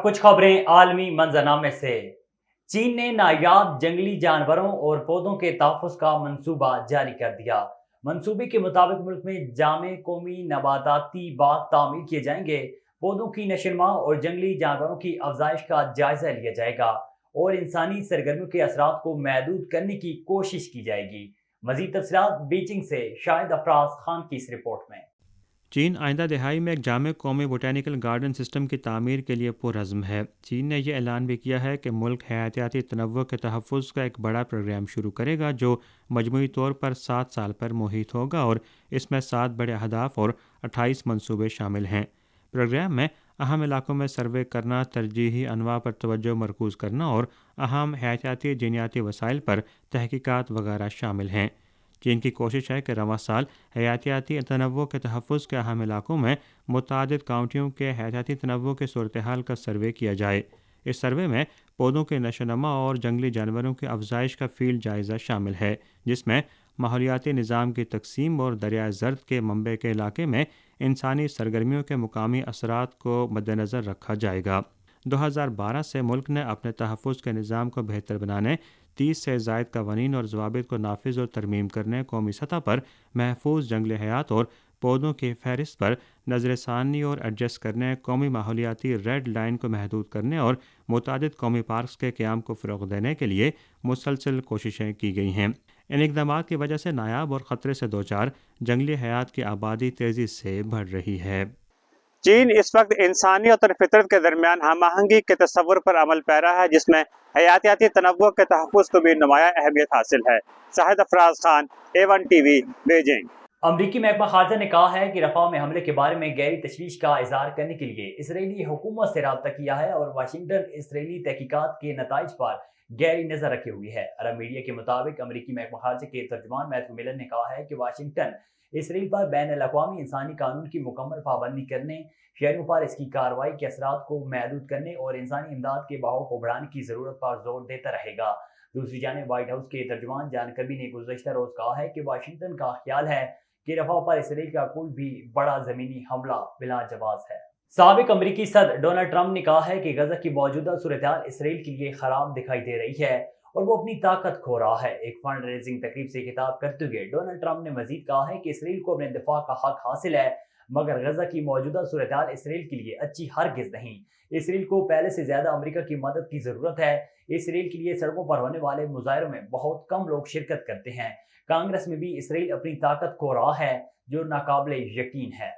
अब कुछ खबरें आलमी मंजरनामे से। चीन ने नायाब जंगली जानवरों और पौधों के तहफ़्फ़ुज़ का मंसूबा जारी कर दिया। मंसूबे के मुताबिक मुल्क में जामे कौमी नबाताती बाग तामीर किए जाएंगे। पौधों की नशोनुमा और जंगली जानवरों की अफजाइश का जायजा लिया जाएगा और इंसानी सरगर्मियों के असरात को महदूद करने की कोशिश की जाएगी। मजीद तफसीलात बीजिंग से शाहिद अफराज खान की इस रिपोर्ट में। चीन आइंदा दिहाई में एक जामे कौमी बोटेनिकल गार्डन सिस्टम की तामीर के लिए पुरज़्म है। चीन ने यह ऐलान भी किया है कि मुल्क हयातियाती तनव्वुअ के तहफ़्फ़ुज़ का एक बड़ा प्रोग्राम शुरू करेगा जो मजमूई तौर पर 7 साल पर मुहित होगा और इसमें 7 बड़े अहदाफ और 28 मनसूबे शामिल हैं। प्रोग्राम में अहम इलाकों में सर्वे करना, तरजीही अनवा पर तवज्जो मरकूज़ करना और अहम हयातियाती जीनियाती वसाइल पर तहकीकात वगैरह शामिल हैं। चीन की कोशिश है कि रवां साल हयातियाती तनव्वुअ के तहफ़्फ़ुज़ के अहम इलाकों में मुतअद्दिद काउंटियों के हयातियाती तनव्वुअ के सूरत हाल का सर्वे किया जाए। इस सर्वे में पौधों के नशोनुमा और जंगली जानवरों की अफजाइश का फील्ड जायज़ा शामिल है, जिसमें माहौलियाती निज़ाम की तकसीम और दरियाए ज़र्द के मंबे के इलाके में इंसानी सरगर्मियों के मुकामी असरात को मद्देनज़र रखा जाएगा। 2012 से मुल्क ने अपने तहफ़्फ़ुज़ के निज़ाम को बेहतर बनाने, 30 से ज़ायद कवानीन और ज़वाबित को नाफिज और तरमीम करने, कौमी सतह पर महफूज जंगली हयात और पौधों की फहरिस्त पर नज़रसानी और एडजस्ट करने, कौमी माहौलियाती रेड लाइन को महदूद करने और मुतअद्दिद कौमी पार्क्स के क़याम को फ़रोग़ देने के लिए मुसलसल कोशिशें की गई हैं। इन इक़दामात की वजह से नायाब और ख़तरे से दो चार जंगली हयात की आबादी तेज़ी से बढ़ रही है। चीन इस वक्त इंसानियत और फितरत के दरमियान हम आहंगी के तस्वुर पर अमल पैरा है, जिसमें हयातियाती तनव्वुअ के तहफ़्फ़ुज़ को भी नुमाया अहमियत हासिल है। Shahid Afraz Khan, A1 TV, Beijing. अमरीकी महकमा खारजा ने कहा है कि रफ़ा में हमले के बारे में गहरी तशवीश का इज़हार करने के लिए इसराइली हुकूमत से रब्ता किया है और वाशिंगटन इसराइली तहकीकात के नताइज पर गहरी नज़र रखे हुई है। अरब मीडिया के मुताबिक अमरीकी महकमा खारजा के तर्जुमान मैथ्यू मिलर ने कहा है कि वाशिंगटन इसराइल पर बैन-उल-अक़वामी इंसानी कानून की मुकम्मल पाबंदी करने, शहरों पर इसकी कार्रवाई के असरात को महदूद करने और इंसानी इमदाद के बहाव को बढ़ाने की ज़रूरत पर जोर देता रहेगा। दूसरी जानिब व्हाइट हाउस के तर्जुमान जॉन कर्बी ने गुज़श्ता रोज़ कहा है कि वाशिंगटन का ख्याल है कि रफ़ा पर इसराइल का कोई भी बड़ा ज़मीनी हमला बिला जवाब है। साबिक अमरीकी सदर डोनाल्ड ट्रंप ने कहा है कि गजा की मौजूदा सूरत-ए-हाल इसराइल के लिए खराब दिखाई दे रही है और वो अपनी ताकत खो रहा है। एक फंड रेजिंग तकरीब से खिताब करते हुए डोनाल्ड ट्रंप ने मजीद कहा है कि इसराइल को अपने दिफा का हक हासिल है, मगर गजा की मौजूदा सूरत-ए-हाल इसराइल के लिए अच्छी हरगिज नहीं। इसराइल को पहले से ज्यादा अमेरिका की मदद की जरूरत है। इसराइल के लिए सड़कों पर होने वाले मुजाहरों में बहुत कम लोग शिरकत करते हैं। कांग्रेस में भी इसराइल अपनी ताकत खो रहा है, जो नाकाबिले यकीन है।